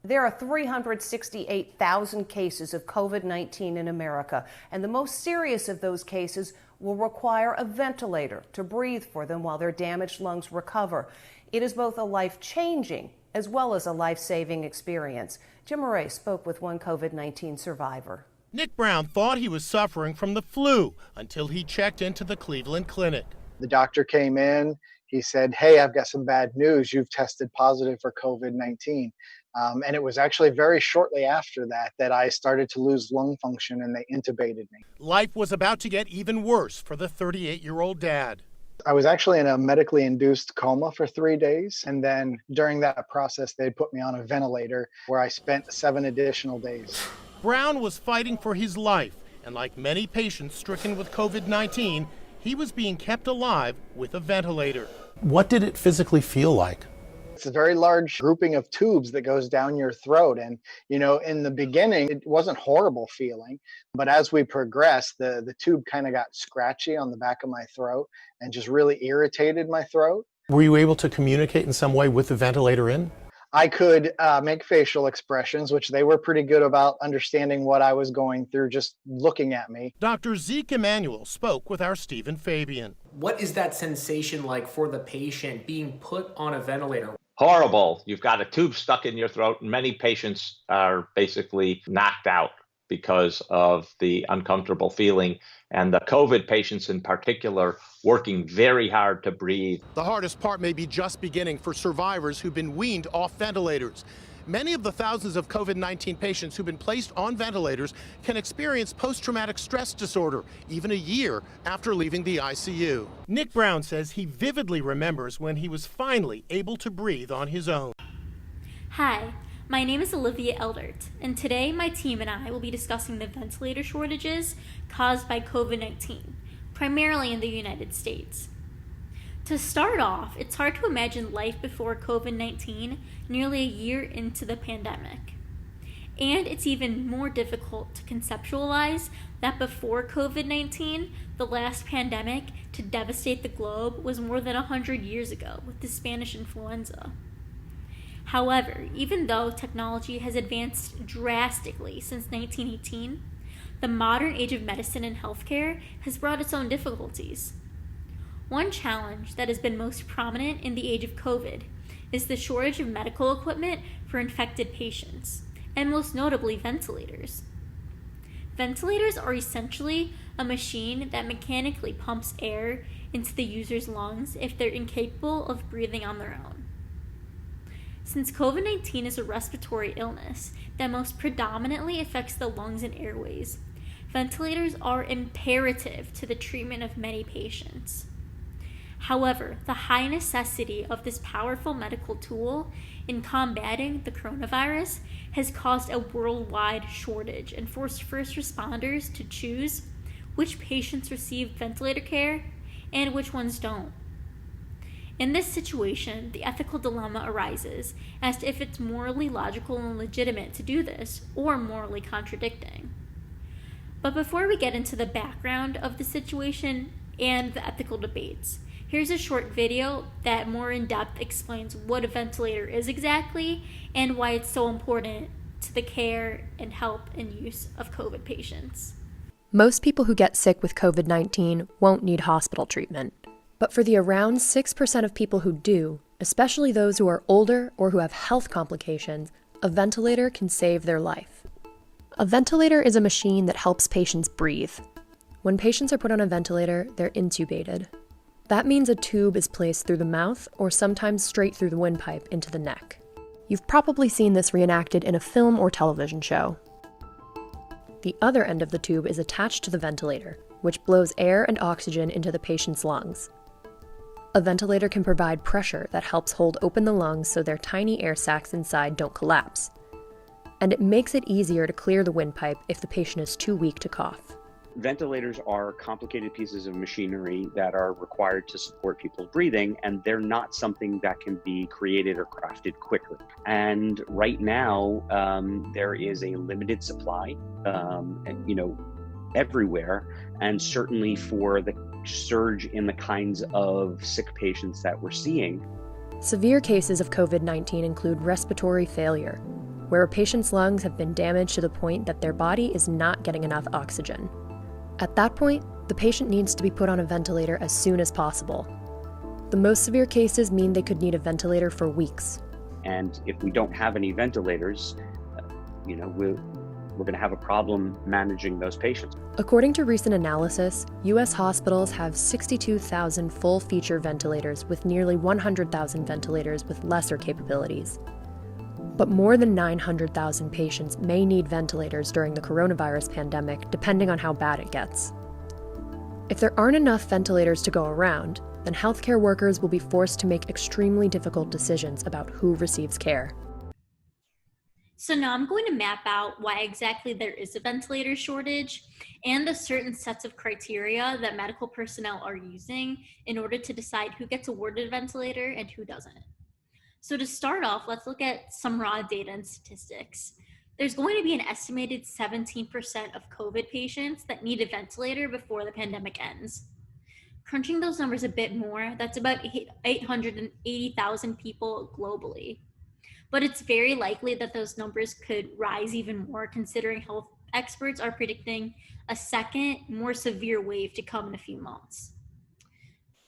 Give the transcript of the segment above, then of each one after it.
There are 368,000 cases of COVID-19 in America, and the most serious of those cases will require a ventilator to breathe for them while their damaged lungs recover. It is both a life-changing as well as a life-saving experience. Jim Murray spoke with one COVID-19 survivor. Nick Brown thought he was suffering from the flu until he checked into the Cleveland Clinic. The doctor came in. He said, "Hey, I've got some bad news. You've tested positive for COVID-19. And it was actually very shortly after that I started to lose lung function and they intubated me. Life was about to get even worse for the 38-year-old dad. I was actually in a medically induced coma for 3 days. And then during that process, they put me on a ventilator where I spent 7 additional days. Brown was fighting for his life, and like many patients stricken with COVID-19, he was being kept alive with a ventilator. What did it physically feel like? It's a very large grouping of tubes that goes down your throat. And, in the beginning, it wasn't horrible feeling. But as we progressed, the tube kind of got scratchy on the back of my throat and just really irritated my throat. Were you able to communicate in some way with the ventilator in? I could make facial expressions, which they were pretty good about understanding what I was going through just looking at me. Dr. Zeke Emanuel spoke with our Stephen Fabian. What is that sensation like for the patient being put on a ventilator? Horrible. You've got a tube stuck in your throat, and many patients are basically knocked out because of the uncomfortable feeling, and the COVID patients in particular working very hard to breathe. The hardest part may be just beginning for survivors who've been weaned off ventilators. Many of the thousands of COVID-19 patients who've been placed on ventilators can experience post-traumatic stress disorder even a year after leaving the ICU. Nick Brown says he vividly remembers when he was finally able to breathe on his own. Hi, my name is Olivia Eldert, and today my team and I will be discussing the ventilator shortages caused by COVID-19, primarily in the United States. To start off, it's hard to imagine life before COVID-19 nearly a year into the pandemic. And it's even more difficult to conceptualize that before COVID-19, the last pandemic to devastate the globe was more than 100 years ago with the Spanish influenza. However, even though technology has advanced drastically since 1918, the modern age of medicine and healthcare has brought its own difficulties. One challenge that has been most prominent in the age of COVID is the shortage of medical equipment for infected patients, and most notably ventilators. Ventilators are essentially a machine that mechanically pumps air into the user's lungs if they're incapable of breathing on their own. Since COVID-19 is a respiratory illness that most predominantly affects the lungs and airways, ventilators are imperative to the treatment of many patients. However, the high necessity of this powerful medical tool in combating the coronavirus has caused a worldwide shortage and forced first responders to choose which patients receive ventilator care and which ones don't. In this situation, the ethical dilemma arises as to if it's morally logical and legitimate to do this, or morally contradicting. But before we get into the background of the situation and the ethical debates, here's a short video that more in depth explains what a ventilator is exactly and why it's so important to the care and help and use of COVID patients. Most people who get sick with COVID-19 won't need hospital treatment. But for the around 6% of people who do, especially those who are older or who have health complications, a ventilator can save their life. A ventilator is a machine that helps patients breathe. When patients are put on a ventilator, they're intubated. That means a tube is placed through the mouth or sometimes straight through the windpipe into the neck. You've probably seen this reenacted in a film or television show. The other end of the tube is attached to the ventilator, which blows air and oxygen into the patient's lungs. A ventilator can provide pressure that helps hold open the lungs so their tiny air sacs inside don't collapse. And it makes it easier to clear the windpipe if the patient is too weak to cough. Ventilators are complicated pieces of machinery that are required to support people's breathing, and they're not something that can be created or crafted quickly. And right now, there is a limited supply, everywhere, and certainly for the surge in the kinds of sick patients that we're seeing. Severe cases of COVID-19 include respiratory failure, where a patient's lungs have been damaged to the point that their body is not getting enough oxygen. At that point, the patient needs to be put on a ventilator as soon as possible. The most severe cases mean they could need a ventilator for weeks. And if we don't have any ventilators, we're going to have a problem managing those patients. According to recent analysis, U.S. hospitals have 62,000 full-feature ventilators with nearly 100,000 ventilators with lesser capabilities. But more than 900,000 patients may need ventilators during the coronavirus pandemic, depending on how bad it gets. If there aren't enough ventilators to go around, then healthcare workers will be forced to make extremely difficult decisions about who receives care. So now I'm going to map out why exactly there is a ventilator shortage and the certain sets of criteria that medical personnel are using in order to decide who gets awarded a ventilator and who doesn't. So to start off, let's look at some raw data and statistics. There's going to be an estimated 17% of COVID patients that need a ventilator before the pandemic ends. Crunching those numbers a bit more, that's about 880,000 people globally. But it's very likely that those numbers could rise even more, considering health experts are predicting a second, more severe wave to come in a few months.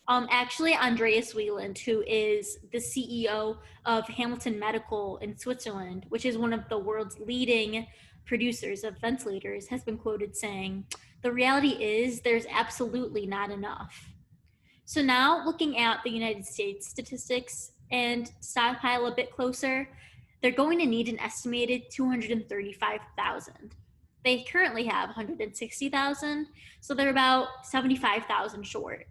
Actually, Andreas Wieland, who is the CEO of Hamilton Medical in Switzerland, which is one of the world's leading producers of ventilators, has been quoted saying, "The reality is there's absolutely not enough." So now looking at the United States statistics and stockpile a bit closer, they're going to need an estimated 235,000. They currently have 160,000, so they're about 75,000 short.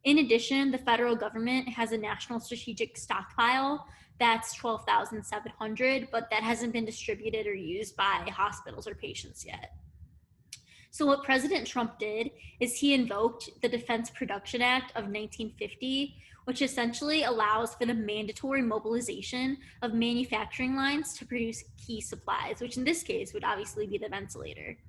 In addition, the federal government has a national strategic stockpile that's 12,700, but that hasn't been distributed or used by hospitals or patients yet. So what President Trump did is he invoked the Defense Production Act of 1950, which essentially allows for the mandatory mobilization of manufacturing lines to produce key supplies, which in this case would obviously be the ventilator.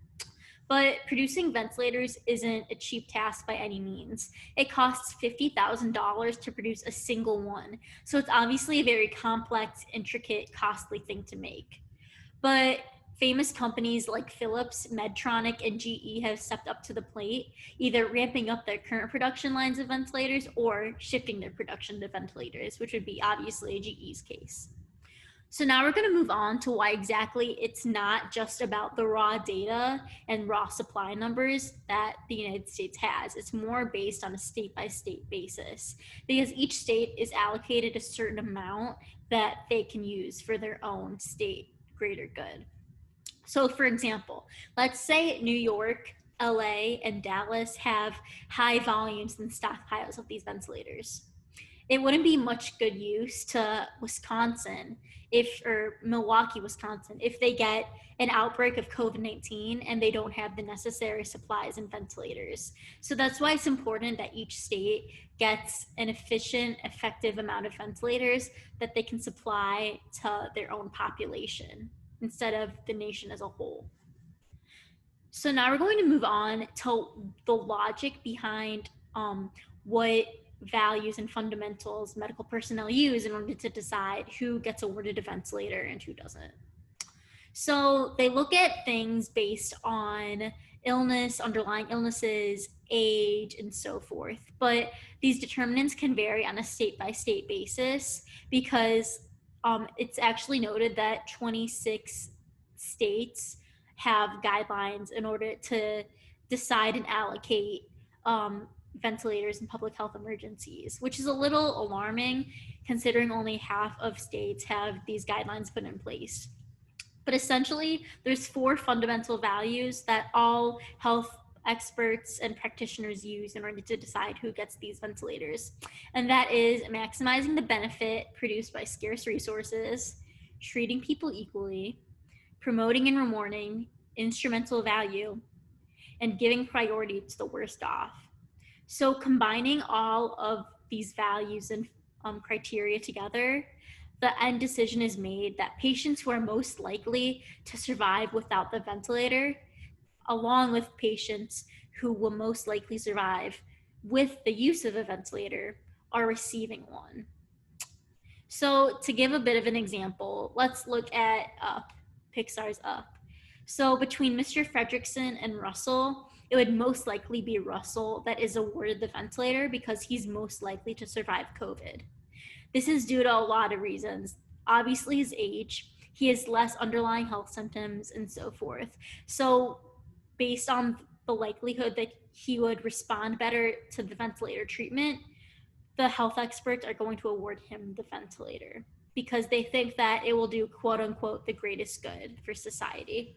But producing ventilators isn't a cheap task by any means. It costs $50,000 to produce a single one. So it's obviously a very complex, intricate, costly thing to make. But famous companies like Philips, Medtronic, and GE have stepped up to the plate, either ramping up their current production lines of ventilators or shifting their production to ventilators, which would be obviously GE's case. So now we're going to move on to why exactly it's not just about the raw data and raw supply numbers that the United States has. It's more based on a state-by-state basis, because each state is allocated a certain amount that they can use for their own state greater good. So for example, let's say New York, LA, and Dallas have high volumes and stockpiles of these ventilators. It wouldn't be much good use to Wisconsin or Milwaukee, Wisconsin, if they get an outbreak of COVID-19 and they don't have the necessary supplies and ventilators. So that's why it's important that each state gets an efficient, effective amount of ventilators that they can supply to their own population instead of the nation as a whole. So now we're going to move on to the logic behind what values and fundamentals medical personnel use in order to decide who gets awarded a ventilator and who doesn't. So they look at things based on illness, underlying illnesses, age, and so forth. But these determinants can vary on a state-by-state basis because it's actually noted that 26 states have guidelines in order to decide and allocate ventilators in public health emergencies, which is a little alarming considering only half of states have these guidelines put in place. But essentially, there's 4 fundamental values that all health experts and practitioners use in order to decide who gets these ventilators. And that is maximizing the benefit produced by scarce resources, treating people equally, promoting and rewarding instrumental value, and giving priority to the worst off. So combining all of these values and criteria together, the end decision is made that patients who are most likely to survive without the ventilator, along with patients who will most likely survive with the use of a ventilator, are receiving one. So to give a bit of an example, let's look at Up, Pixar's Up. So between Mr. Fredrickson and Russell, it would most likely be Russell that is awarded the ventilator because he's most likely to survive COVID. This is due to a lot of reasons. Obviously, his age, he has less underlying health symptoms, and so forth. So, based on the likelihood that he would respond better to the ventilator treatment, the health experts are going to award him the ventilator because they think that it will do quote unquote the greatest good for society.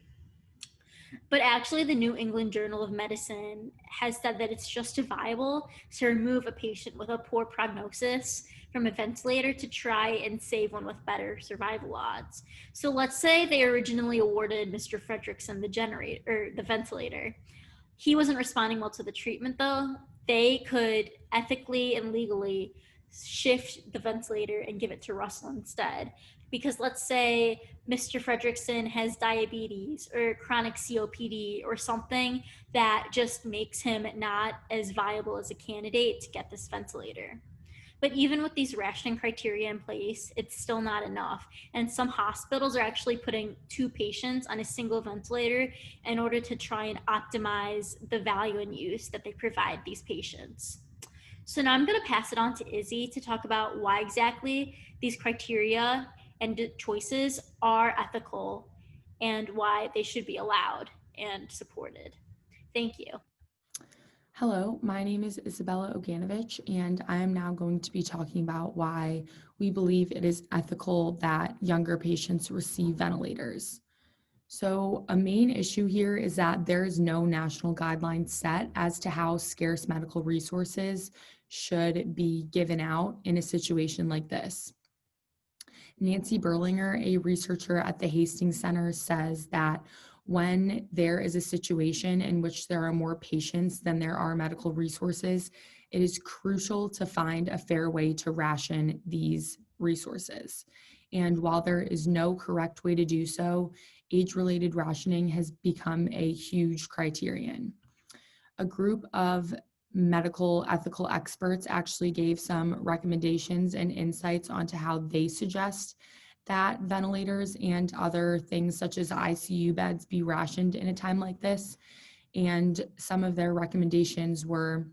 But actually, the New England Journal of Medicine has said that it's justifiable to remove a patient with a poor prognosis from a ventilator to try and save one with better survival odds. So let's say they originally awarded Mr. Fredrickson the ventilator. He wasn't responding well to the treatment, though. They could ethically and legally shift the ventilator and give it to Russell instead. Because let's say Mr. Fredrickson has diabetes or chronic COPD or something that just makes him not as viable as a candidate to get this ventilator. But even with these rationing criteria in place, it's still not enough. And some hospitals are actually putting 2 patients on a single ventilator in order to try and optimize the value and use that they provide these patients. So now I'm going to pass it on to Izzy to talk about why exactly these criteria and choices are ethical and why they should be allowed and supported. Thank you. Hello, my name is Isabella Oganovich, and I am now going to be talking about why we believe it is ethical that younger patients receive ventilators. So a main issue here is that there is no national guideline set as to how scarce medical resources should be given out in a situation like this. Nancy Berlinger, a researcher at the Hastings Center, says that when there is a situation in which there are more patients than there are medical resources, it is crucial to find a fair way to ration these resources. And while there is no correct way to do so, age-related rationing has become a huge criterion. A group of medical ethical experts actually gave some recommendations and insights onto how they suggest that ventilators and other things such as ICU beds be rationed in a time like this. And some of their recommendations were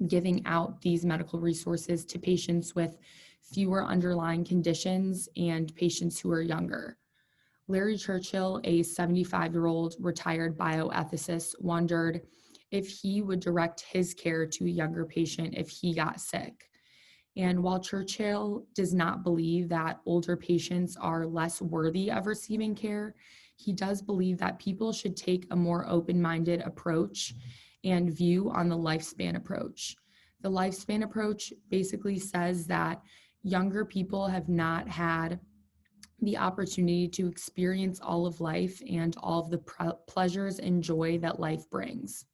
giving out these medical resources to patients with fewer underlying conditions and patients who are younger. Larry Churchill, a 75-year-old retired bioethicist, wondered if he would direct his care to a younger patient if he got sick. And while Churchill does not believe that older patients are less worthy of receiving care, he does believe that people should take a more open-minded approach and view on the lifespan approach. The lifespan approach basically says that younger people have not had the opportunity to experience all of life and all of the pleasures and joy that life brings.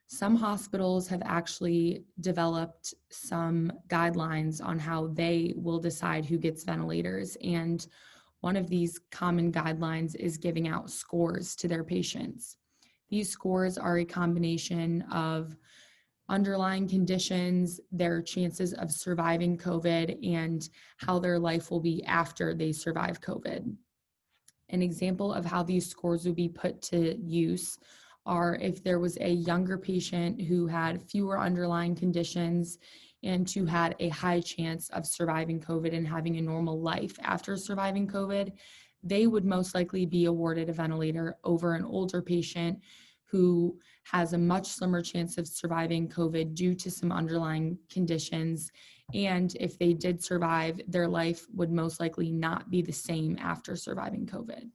Some hospitals have actually developed some guidelines on how they will decide who gets ventilators, and one of these common guidelines is giving out scores to their patients. These scores are a combination of underlying conditions, their chances of surviving COVID, and how their life will be after they survive COVID. An example of how these scores would be put to use are if there was a younger patient who had fewer underlying conditions and who had a high chance of surviving COVID and having a normal life after surviving COVID, they would most likely be awarded a ventilator over an older patient who has a much slimmer chance of surviving COVID due to some underlying conditions. And if they did survive, their life would most likely not be the same after surviving COVID.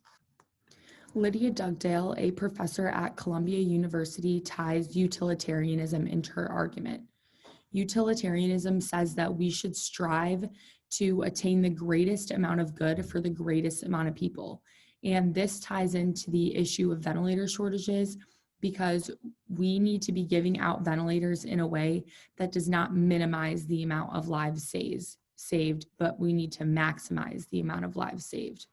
Lydia Dugdale, a professor at Columbia University, ties utilitarianism into her argument. Utilitarianism says that we should strive to attain the greatest amount of good for the greatest amount of people. And this ties into the issue of ventilator shortages because we need to be giving out ventilators in a way that does not minimize the amount of lives saved, but we need to maximize the amount of lives saved.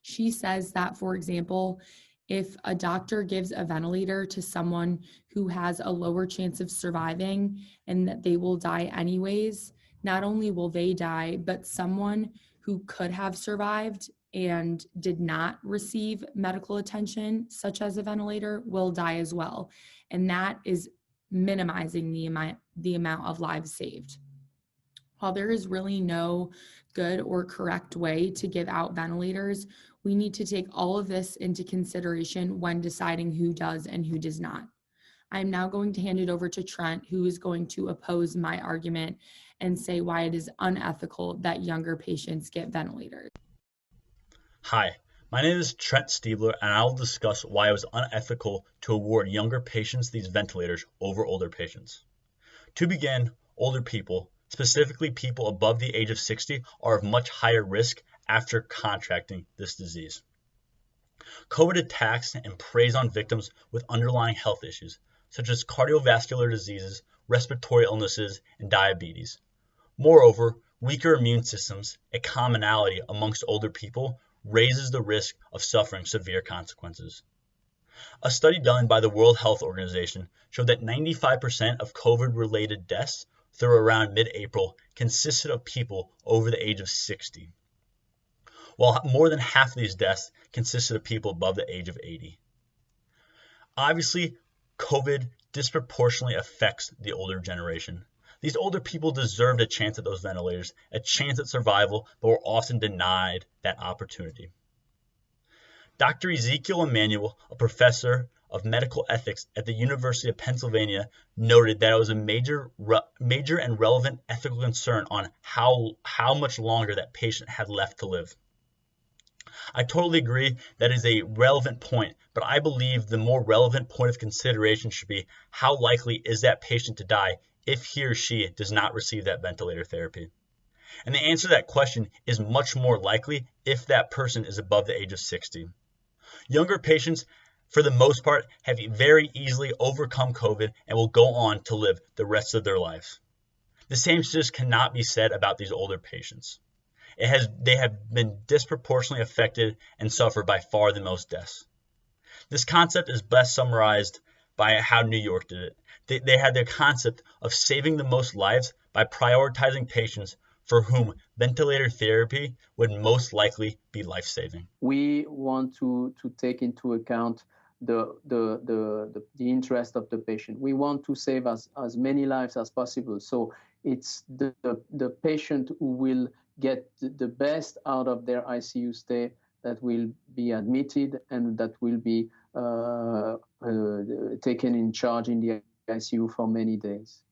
She says that, for example, if a doctor gives a ventilator to someone who has a lower chance of surviving and that they will die anyways, not only will they die, but someone who could have survived and did not receive medical attention, such as a ventilator, will die as well. And that is minimizing the amount of lives saved. While there is really no good or correct way to give out ventilators, we need to take all of this into consideration when deciding who does and who does not. I'm now going to hand it over to Trent, who is going to oppose my argument and say why it is unethical that younger patients get ventilators. Hi, my name is Trent Stiebler, and I will discuss why it was unethical to award younger patients these ventilators over older patients. To begin, older people, specifically people above the age of 60, are of much higher risk after contracting this disease. COVID attacks and preys on victims with underlying health issues, such as cardiovascular diseases, respiratory illnesses, and diabetes. Moreover, weaker immune systems, a commonality amongst older people, raises the risk of suffering severe consequences. A study done by the World Health Organization showed that 95% of COVID-related deaths through around mid-April consisted of people over the age of 60, while more than half of these deaths consisted of people above the age of 80. Obviously, COVID disproportionately affects the older generation. These older people deserved a chance at those ventilators, a chance at survival, but were often denied that opportunity. Dr. Ezekiel Emanuel, a professor of medical ethics at the University of Pennsylvania, noted that it was a major and relevant ethical concern on how much longer that patient had left to live. I totally agree that is a relevant point, but I believe the more relevant point of consideration should be how likely is that patient to die if he or she does not receive that ventilator therapy. And the answer to that question is much more likely if that person is above the age of 60. Younger patients, for the most part, have very easily overcome COVID and will go on to live the rest of their lives. The same just cannot be said about these older patients. They have been disproportionately affected and suffer by far the most deaths. This concept is best summarized by how New York did it. They had their concept of saving the most lives by prioritizing patients for whom ventilator therapy would most likely be life-saving. We want to take into account the interest of the patient. We want to save as many lives as possible. So it's the patient who will get the best out of their ICU stay that will be admitted and that will be taken in charge in the ICU for many days.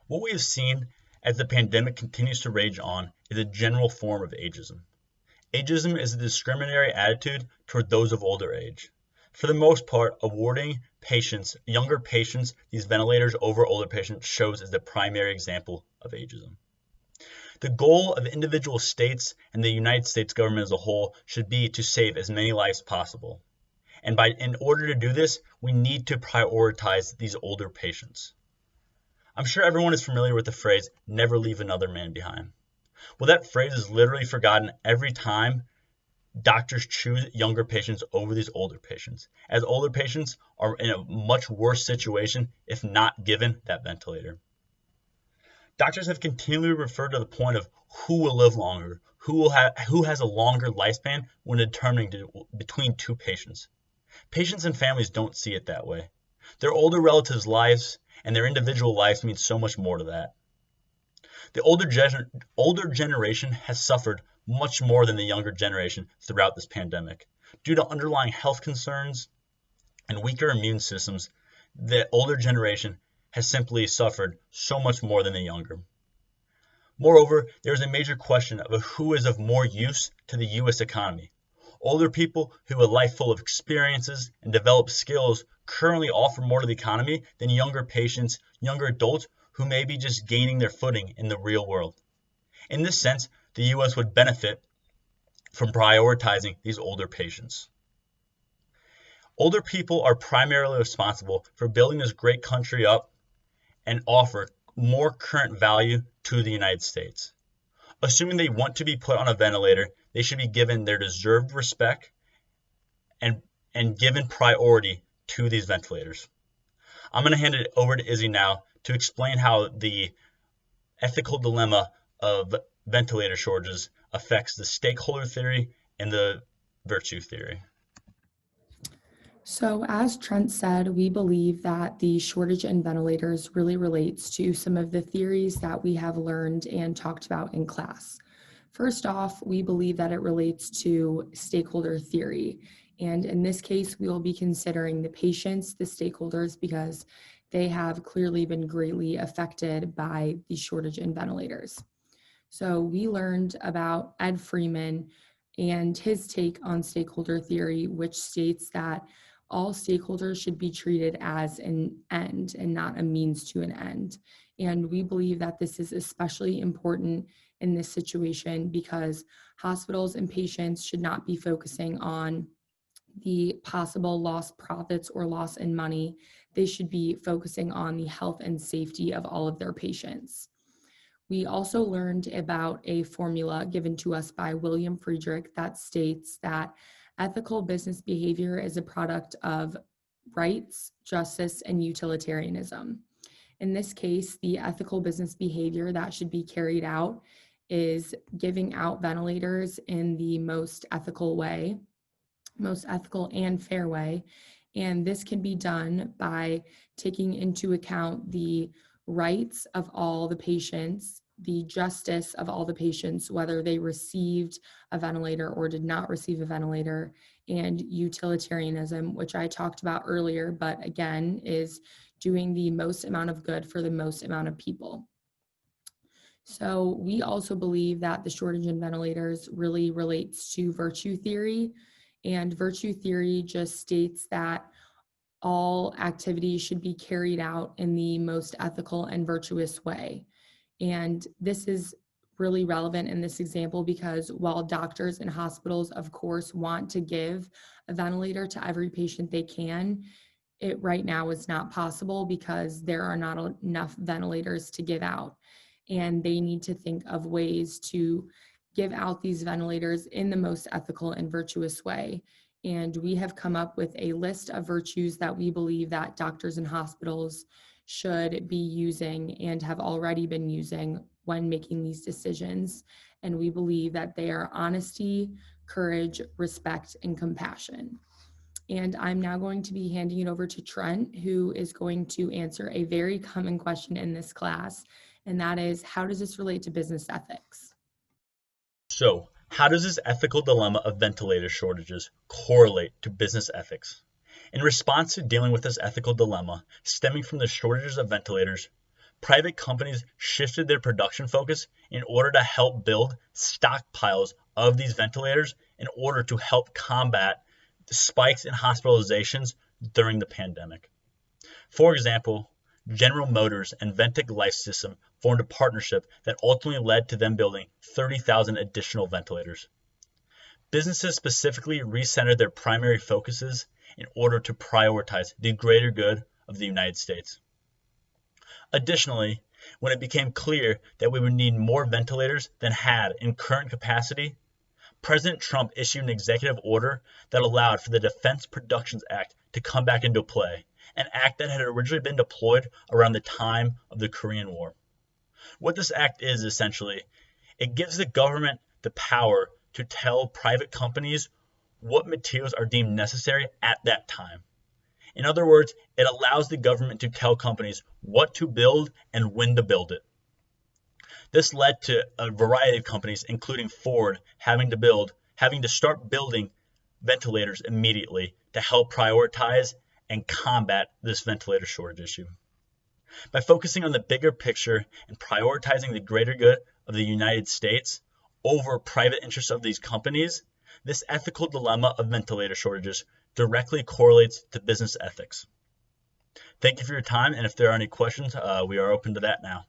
What we have seen as the pandemic continues to rage on is a general form of ageism. Ageism is a discriminatory attitude toward those of older age. For the most part, awarding younger patients, these ventilators over older patients shows as the primary example of ageism. The goal of individual states and the United States government as a whole should be to save as many lives as possible. And in order to do this, we need to prioritize these older patients. I'm sure everyone is familiar with the phrase, never leave another man behind. Well, that phrase is literally forgotten every time doctors choose younger patients over these older patients, as older patients are in a much worse situation if not given that ventilator. Doctors have continually referred to the point of who will live longer, who has a longer lifespan when determining between two patients. Patients and families don't see it that way. Their older relatives' lives and their individual lives mean so much more to that. The older generation has suffered much more than the younger generation throughout this pandemic. Due to underlying health concerns and weaker immune systems, the older generation has simply suffered so much more than the younger. Moreover, there is a major question of who is of more use to the U.S. economy. Older people who have a life full of experiences and developed skills currently offer more to the economy than younger patients, younger adults who may be just gaining their footing in the real world. In this sense, the U.S. would benefit from prioritizing these older patients. Older people are primarily responsible for building this great country up and offer more current value to the United States. Assuming they want to be put on a ventilator, they should be given their deserved respect and given priority to these ventilators. I'm going to hand it over to Izzy now to explain how the ethical dilemma of ventilator shortages affects the stakeholder theory and the virtue theory. So, as Trent said, we believe that the shortage in ventilators really relates to some of the theories that we have learned and talked about in class. First off, we believe that it relates to stakeholder theory. And in this case, we will be considering the patients, the stakeholders, because they have clearly been greatly affected by the shortage in ventilators. So we learned about Ed Freeman and his take on stakeholder theory, which states that all stakeholders should be treated as an end and not a means to an end. And we believe that this is especially important in this situation because hospitals and patients should not be focusing on the possible lost profits or loss in money. They should be focusing on the health and safety of all of their patients. We also learned about a formula given to us by William Friedrich that states that ethical business behavior is a product of rights, justice, and utilitarianism. In this case, the ethical business behavior that should be carried out is giving out ventilators in the most ethical and fair way. And this can be done by taking into account the rights of all the patients, the justice of all the patients, whether they received a ventilator or did not receive a ventilator, and utilitarianism, which I talked about earlier, but again, is doing the most amount of good for the most amount of people. So we also believe that the shortage in ventilators really relates to virtue theory, and virtue theory just states that all activities should be carried out in the most ethical and virtuous way. And this is really relevant in this example because while doctors and hospitals, of course, want to give a ventilator to every patient they can, it right now is not possible because there are not enough ventilators to give out. And they need to think of ways to give out these ventilators in the most ethical and virtuous way. And we have come up with a list of virtues that we believe that doctors and hospitals should be using and have already been using when making these decisions. And we believe that they are honesty, courage, respect, and compassion. And I'm now going to be handing it over to Trent, who is going to answer a very common question in this class. And that is, how does this relate to business ethics? So, how does this ethical dilemma of ventilator shortages correlate to business ethics? In response to dealing with this ethical dilemma stemming from the shortages of ventilators, private companies shifted their production focus in order to help build stockpiles of these ventilators in order to help combat the spikes in hospitalizations during the pandemic. For example, General Motors and Ventic Life System formed a partnership that ultimately led to them building 30,000 additional ventilators. Businesses specifically recentered their primary focuses in order to prioritize the greater good of the United States. Additionally, when it became clear that we would need more ventilators than had in current capacity, President Trump issued an executive order that allowed for the Defense Production Act to come back into play, an act that had originally been deployed around the time of the Korean War. What this act is essentially, it gives the government the power to tell private companies what materials are deemed necessary at that time. In other words, it allows the government to tell companies what to build and when to build it. This led to a variety of companies, including Ford, having to start building ventilators immediately to help prioritize and combat this ventilator shortage issue. By focusing on the bigger picture and prioritizing the greater good of the United States over private interests of these companies, this ethical dilemma of ventilator shortages directly correlates to business ethics. Thank you for your time, and if there are any questions, we are open to that now.